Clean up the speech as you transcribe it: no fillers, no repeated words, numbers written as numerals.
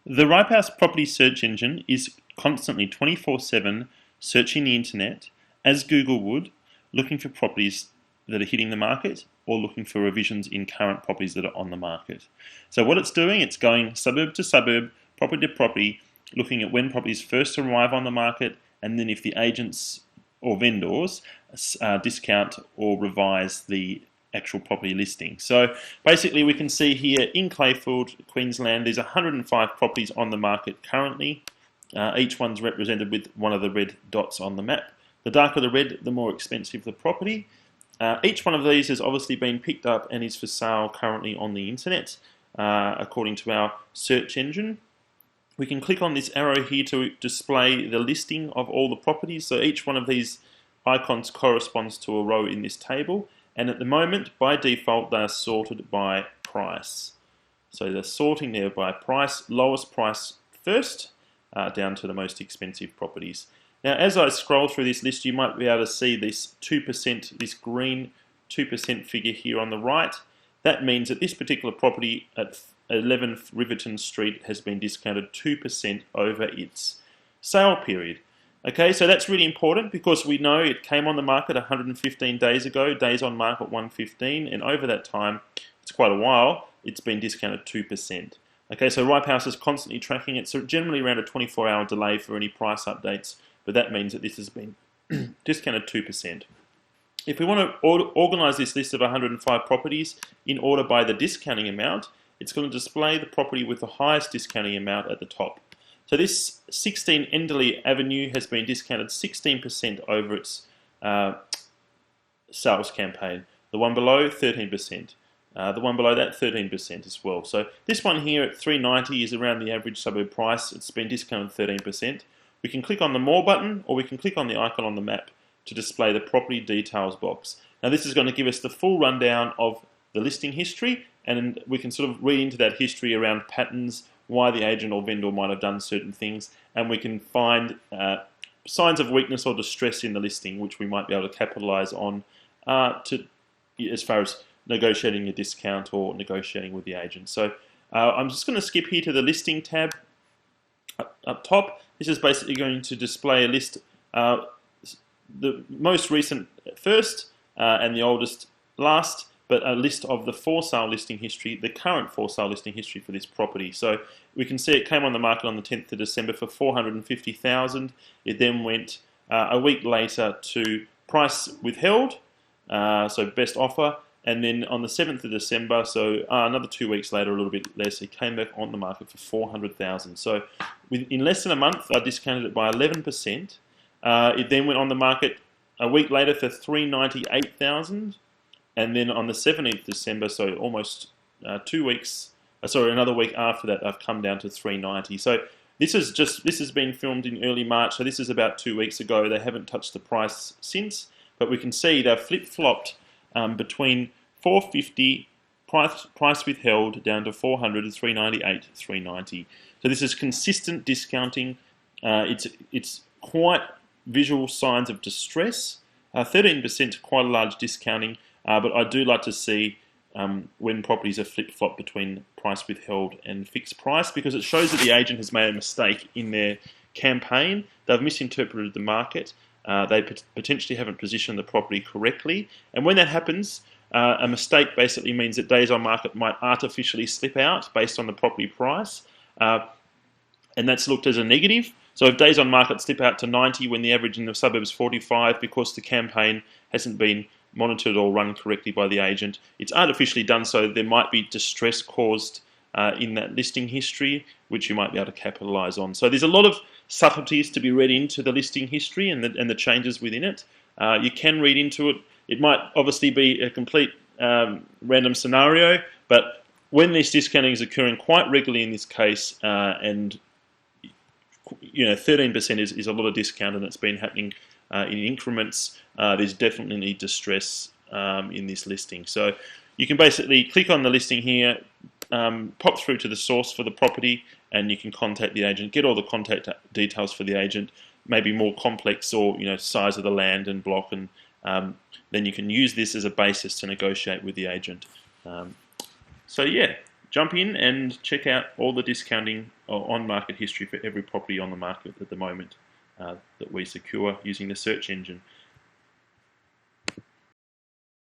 The Ripehouse property search engine is constantly 24/7 searching the internet, as Google would, looking for properties that are hitting the market or looking for revisions in current properties that are on the market. So what it's doing, it's going suburb to suburb, property to property, looking at when properties first arrive on the market, and then if the agents or vendors discount or revise the actual property listing. So basically we can see here in Clayfield, Queensland, there's 105 properties on the market currently. Each one's represented with one of the red dots on the map. The darker the red, the more expensive the property. Each one of these has obviously been picked up and is for sale currently on the internet, according to our search engine. We can click on this arrow here to display the listing of all the properties. So each one of these icons corresponds to a row in this table. And at the moment, by default, they are sorted by price. So they're sorting there by price, lowest price first, down to the most expensive properties. Now, as I scroll through this list, you might be able to see this 2%, this green 2% figure here on the right. That means that this particular property at 11 Riverton Street has been discounted 2% over its sale period. Okay, so that's really important because we know it came on the market 115 days ago, days on market 115, and over that time, it's quite a while, it's been discounted 2%. Okay, so Ripehouse is constantly tracking it, so generally around a 24-hour delay for any price updates, but that means that this has been discounted 2%. If we want to organise this list of 105 properties in order by the discounting amount, it's going to display the property with the highest discounting amount at the top. So this 16 Enderley Avenue has been discounted 16% over its sales campaign. The one below, 13%. The one below that, 13% as well. So this one here at 390 is around the average suburb price. It's been discounted 13%. We can click on the More button, or we can click on the icon on the map to display the property details box. Now this is going to give us the full rundown of the listing history, and we can sort of read into that history around patterns, why the agent or vendor might have done certain things, and we can find signs of weakness or distress in the listing, which we might be able to capitalise on as far as negotiating a discount or negotiating with the agent. So I'm just going to skip here to the listing tab up top. This is basically going to display a list, the most recent first and the oldest last, but a list of the for sale listing history, the current for sale listing history for this property. So we can see it came on the market on the 10th of December for $450,000. It then went a week later to price withheld, so best offer, and then on the 7th of December, so another 2 weeks later, a little bit less, it came back on the market for $400,000. So in less than a month, I discounted it by 11%. It then went on the market a week later for $398,000. And then on the 17th of December, so almost 2 weeks, another week after that, I've come down to 390. So this has been filmed in early March, so this is about 2 weeks ago. They haven't touched the price since, but we can see they've flip-flopped between 450 price withheld down to 400 to 398, 390. So this is consistent discounting. It's quite visual signs of distress. 13% quite a large discounting. But I do like to see when properties are flip-flop between price withheld and fixed price, because it shows that the agent has made a mistake in their campaign. They've misinterpreted the market. They potentially haven't positioned the property correctly. And when that happens, a mistake basically means that days on market might artificially slip out based on the property price. And that's looked as a negative. So if days on market slip out to 90 when the average in the suburbs is 45 because the campaign hasn't been monitored or run correctly by the agent, it's artificially done so. There might be distress caused in that listing history, which you might be able to capitalise on. So there's a lot of subtleties to be read into the listing history and the changes within it. You can read into it. It might obviously be a complete random scenario, but when this discounting is occurring quite regularly in this case, and 13% is a lot of discount, and it's been happening in increments, there's definitely distress in this listing. So you can basically click on the listing here, pop through to the source for the property, and you can contact the agent, get all the contact details for the agent, maybe more complex or size of the land and block, and then you can use this as a basis to negotiate with the agent. So yeah, jump in and check out all the discounting on-market history for every property on the market at the moment that we secure using the search engine.